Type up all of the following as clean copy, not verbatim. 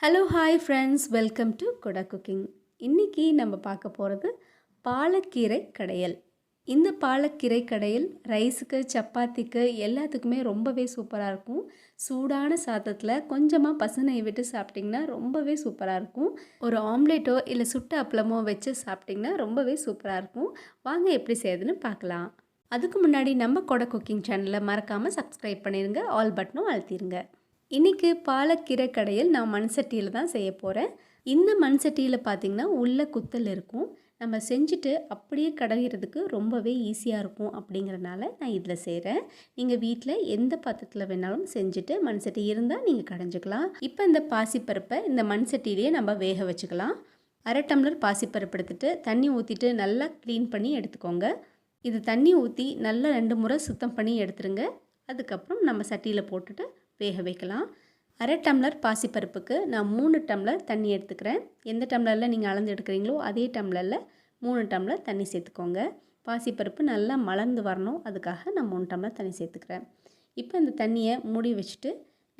Hello hi friends, welcome to கொடா cooking. இன்றைக்கி நம்ம பார்க்க போகிறது பாலக்கீரை கடையல். இந்த பாலக்கீரை கடையல் ரைஸுக்கு, சப்பாத்திக்கு எல்லாத்துக்குமே ரொம்பவே சூப்பராக இருக்கும். சூடான சாதத்தில் கொஞ்சமாக பசுநெய் விட்டு சாப்பிட்டிங்கன்னா ரொம்பவே சூப்பராக இருக்கும். ஒரு ஆம்லேட்டோ இல்லை சுட்ட அப்பளமோ வச்சு சாப்பிட்டிங்கன்னா ரொம்பவே சூப்பராக இருக்கும். வாங்க எப்படி செய்யுதுன்னு பார்க்கலாம். அதுக்கு முன்னாடி நம்ம கொடா குக்கிங் சேனலை மறக்காமல் சப்ஸ்கிரைப் பண்ணிடுங்க, ஆல் பட்டனும் அழுத்திடுங்க. இன்றைக்கி பாலக்கீரை கடையில் நான் மண் சட்டியில் தான் செய்ய போகிறேன். இந்த மண் சட்டியில் பார்த்திங்கன்னா உள்ள குத்தல் இருக்கும். நம்ம செஞ்சுட்டு அப்படியே கடையிறதுக்கு ரொம்பவே ஈஸியாக இருக்கும். அப்படிங்கிறனால நான் இதில் செய்கிறேன். நீங்கள் வீட்டில் எந்த பாத்திரத்தில் வேணாலும் செஞ்சுட்டு மண் சட்டி இருந்தால் நீங்கள் கடைஞ்சிக்கலாம். இப்போ இந்த பாசிப்பருப்பை இந்த மண் சட்டியிலேயே நம்ம வேக வச்சுக்கலாம். 1/2 டம்ளர் பாசிப்பருப்பு எடுத்துகிட்டு தண்ணி ஊற்றிட்டு நல்லா க்ளீன் பண்ணி எடுத்துக்கோங்க. இது தண்ணி ஊற்றி நல்லா 2 முறை சுத்தம் பண்ணி எடுத்துருங்க. அதுக்கப்புறம் நம்ம சட்டியில் போட்டுட்டு வேக வைக்கலாம். 1/2 டம்ளர் பாசிப்பருப்புக்கு நான் 3 டம்ளர் தண்ணி எடுத்துக்கிறேன். எந்த டம்ளரில் நீங்கள் அளந்து எடுக்கிறீங்களோ அதே டம்ளரில் 3 டம்ளர் தண்ணி சேர்த்துக்கோங்க. பாசிப்பருப்பு நல்லா மலர்ந்து வரணும், அதுக்காக நான் 3 டம்ளர் தண்ணி சேர்த்துக்கிறேன். இப்போ இந்த தண்ணியை மூடி வச்சுட்டு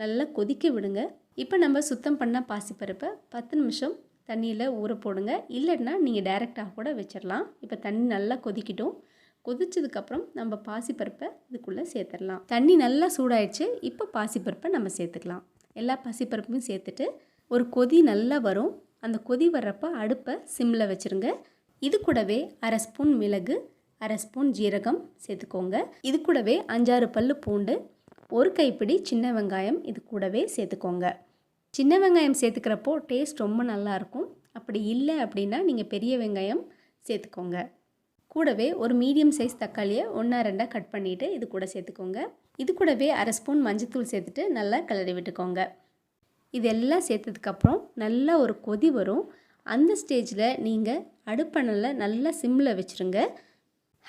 நல்லா கொதிக்க விடுங்க. இப்போ நம்ம சுத்தம் பண்ண பாசிப்பருப்பை 10 நிமிஷம் தண்ணியில் ஊற போடுங்க. இல்லைன்னா நீங்கள் டைரெக்டாக கூட வச்சிடலாம். இப்போ தண்ணி நல்லா கொதிக்கிட்டோம். கொதிச்சதுக்கப்புறம் நம்ம பாசிப்பருப்பை இதுக்குள்ளே சேர்த்துடலாம். தண்ணி நல்லா சூடாயிடுச்சு. இப்போ பாசிப்பருப்பை நம்ம சேர்த்துக்கலாம். எல்லா பாசிப்பருப்பையும் சேர்த்துட்டு ஒரு கொதி நல்லா வரும். அந்த கொதி வர்றப்போ அடுப்பை சிம்மில் வச்சுருங்க. இது கூடவே 1/2 ஸ்பூன் மிளகு, 1/2 ஸ்பூன் ஜீரகம் சேர்த்துக்கோங்க. இது கூடவே 5-6 பல்லு பூண்டு, ஒரு கைப்பிடி சின்ன வெங்காயம் இது கூடவே சேர்த்துக்கோங்க. சின்ன வெங்காயம் சேர்த்துக்கிறப்போ டேஸ்ட் ரொம்ப நல்லாயிருக்கும். அப்படி இல்லை அப்படின்னா நீங்கள் பெரிய வெங்காயம் சேர்த்துக்கோங்க. கூடவே ஒரு மீடியம் சைஸ் தக்காளியை 1-2 கட் பண்ணிவிட்டு இது கூட சேர்த்துக்கோங்க. இது கூடவே 1/2 ஸ்பூன் மஞ்சத்தூள் சேர்த்துட்டு நல்லா கிளறி விட்டுக்கோங்க. இதெல்லாம் சேர்த்ததுக்கப்புறம் நல்லா ஒரு கொதி வரும். அந்த ஸ்டேஜில் நீங்கள் அடுப்பணலை நல்லா சிம்மில் வச்சுருங்க.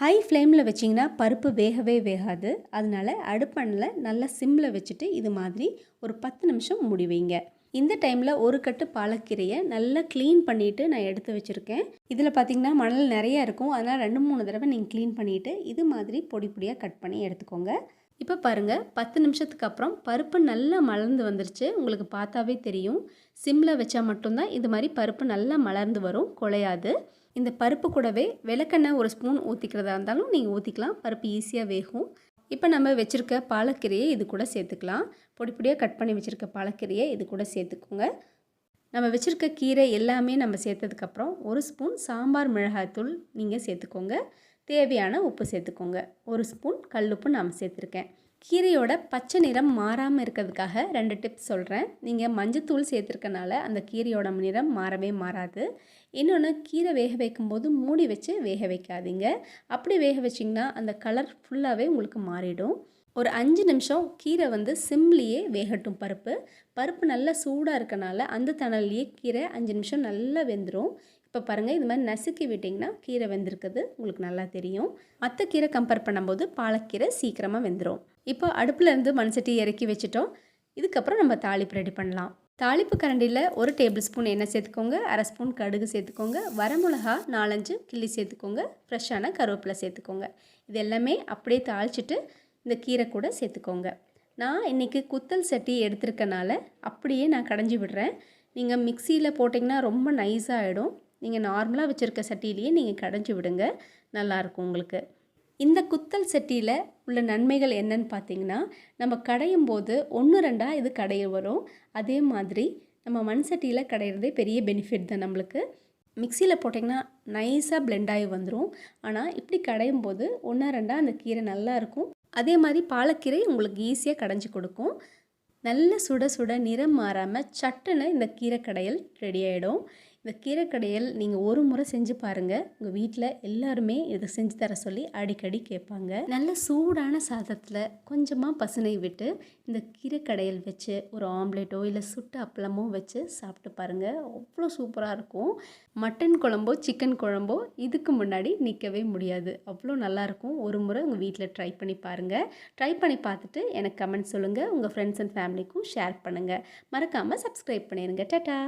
ஹை ஃப்ளேமில் வச்சிங்கன்னா பருப்பு வேகவே வேகாது. அதனால் அடுப்பணலை நல்லா சிம்மில் வச்சுட்டு இது மாதிரி ஒரு 10 நிமிஷம் மூடி வைங்க. இந்த டைமில் ஒரு கட்டு பாலக்கீரையை நல்லா க்ளீன் பண்ணிவிட்டு நான் எடுத்து வச்சுருக்கேன். இதில் பார்த்திங்கன்னா மணல் நிறையா இருக்கும். அதனால் 2-3 தடவை நீங்கள் க்ளீன் பண்ணிவிட்டு இது மாதிரி பொடி பொடியாக கட் பண்ணி எடுத்துக்கோங்க. இப்போ பாருங்கள், 10 நிமிஷத்துக்கு அப்புறம் பருப்பு நல்லா மலர்ந்து வந்துருச்சு. உங்களுக்கு பார்த்தாவே தெரியும். சிம்மில் வச்சா மட்டும்தான் இது மாதிரி பருப்பு நல்லா மலர்ந்து வரும், குழையாது. இந்த பருப்பு கூடவே விளக்கெண்ணெய் 1 ஸ்பூன் ஊற்றிக்கிறதா இருந்தாலும் நீங்கள் ஊற்றிக்கலாம். பருப்பு ஈஸியாக வேகும். இப்போ நம்ம வச்சுருக்க பாலக்கீரையை இது கூட சேர்த்துக்கலாம். பொடி பொடியாக கட் பண்ணி வச்சுருக்க பாலக்கீரையை இது கூட சேர்த்துக்கோங்க. நம்ம வச்சுருக்க கீரை எல்லாமே நம்ம சேர்த்ததுக்கப்புறம் 1 ஸ்பூன் சாம்பார் மிளகாய்த்தூள் நீங்கள் சேர்த்துக்கோங்க. தேவையான உப்பு சேர்த்துக்கோங்க. 1 ஸ்பூன் கல்லுப்பு நான் சேர்த்துருக்கேன். கீரையோட பச்சை நிறம் மாறாமல் இருக்கிறதுக்காக 2 டிப்ஸ் சொல்கிறேன். நீங்கள் மஞ்சத்தூள் சேர்த்துருக்கனால அந்த கீரையோட நிறம் மாறவே மாறாது. இன்னொன்று, கீரை வேக வைக்கும்போது மூடி வச்சு வேக வைக்காதீங்க. அப்படி வேக வச்சிங்கன்னா அந்த கலர் ஃபுல்லாகவே உங்களுக்கு மாறிடும். ஒரு 5 நிமிஷம் கீரை சிம்லேயே வேகட்டும். பருப்பு நல்லா சூடாக இருக்கனால அந்த தணல்லையே கீரை 5 நிமிஷம் நல்லா வெந்துடும். இப்போ பாருங்கள், இது மாதிரி நசுக்கி விட்டிங்கன்னா கீரை வெந்திருக்குது உங்களுக்கு நல்லா தெரியும். மற்ற கீரை கம்பேர் பண்ணும்போது பாலக்கீரை சீக்கிரமாக வெந்துடும். இப்போ அடுப்பில் இருந்து மண் சட்டி இறக்கி வச்சுட்டோம். இதுக்கப்புறம் நம்ம தாளிப்பு ரெடி பண்ணலாம். தாளிப்பு கரண்டியில் 1 டேபிள் ஸ்பூன் எண்ணெய் சேர்த்துக்கோங்க. 1/2 ஸ்பூன் கடுகு சேர்த்துக்கோங்க. வரமிளகா 4-5 கிள்ளி சேர்த்துக்கோங்க. ஃப்ரெஷ்ஷான கருவேப்பிலை சேர்த்துக்கோங்க. இது எல்லாமே அப்படியே தாளிச்சிட்டு இந்த கீரை கூட சேர்த்துக்கோங்க. நான் இன்றைக்கி குத்தல் சட்டி எடுத்துருக்கனால அப்படியே நான் கடைஞ்சி விடுறேன். நீங்கள் மிக்சியில் போட்டிங்கன்னா ரொம்ப நைஸாக ஆகிடும். நீங்கள் நார்மலாக வச்சுருக்க சட்டியிலேயே நீங்கள் கடைஞ்சி விடுங்க, நல்லாயிருக்கும் உங்களுக்கு. இந்த குத்தல் சட்டியில் உள்ள நன்மைகள் என்னன்னு பார்த்தீங்கன்னா, நம்ம கடையும் போது 1-2 இது கடைய வரும். அதே மாதிரி நம்ம மண் சட்டியில் கடையிறதே பெரிய பெனிஃபிட் தான் நம்மளுக்கு. மிக்சியில் போட்டிங்கன்னா நைஸாக பிளெண்ட் ஆகி வந்துடும். ஆனால் இப்படி கடையும் போது 1-2 அந்த கீரை நல்லாயிருக்கும். அதே மாதிரி பாலக்கீரை உங்களுக்கு ஈஸியாக கடைஞ்சி கொடுக்கும். நல்ல சுட சுட நிறம் மாறாமல் சட்டுன்னு இந்த கீரை கடையல் ரெடி ஆகிடும். இந்த கீரை கடையல் நீங்கள் ஒரு முறை செஞ்சு பாருங்கள். உங்கள் வீட்டில் எல்லாருமே இதை செஞ்சு தர சொல்லி அடிக்கடி கேட்பாங்க. நல்ல சூடான சாதத்தில் கொஞ்சமாக பசுனை விட்டு இந்த கீரை கடையல் வச்சு ஒரு ஆம்லேட்டோ இல்லை சுட்ட அப்பளமோ வச்சு சாப்பிட்டு பாருங்கள். அவ்வளோ சூப்பராக இருக்கும். மட்டன் குழம்போ சிக்கன் குழம்போ இதுக்கு முன்னாடி நிற்கவே முடியாது. அவ்வளோ நல்லாயிருக்கும். ஒரு முறை உங்கள் வீட்டில் ட்ரை பண்ணி பாருங்கள். ட்ரை பண்ணி பார்த்துட்டு எனக்கு கமெண்ட் சொல்லுங்கள். உங்கள் ஃப்ரெண்ட்ஸ் அண்ட் ஃபேமிலிக்கும் ஷேர் பண்ணுங்கள். மறக்காமல் சப்ஸ்கிரைப் பண்ணிடுங்க. டாடா.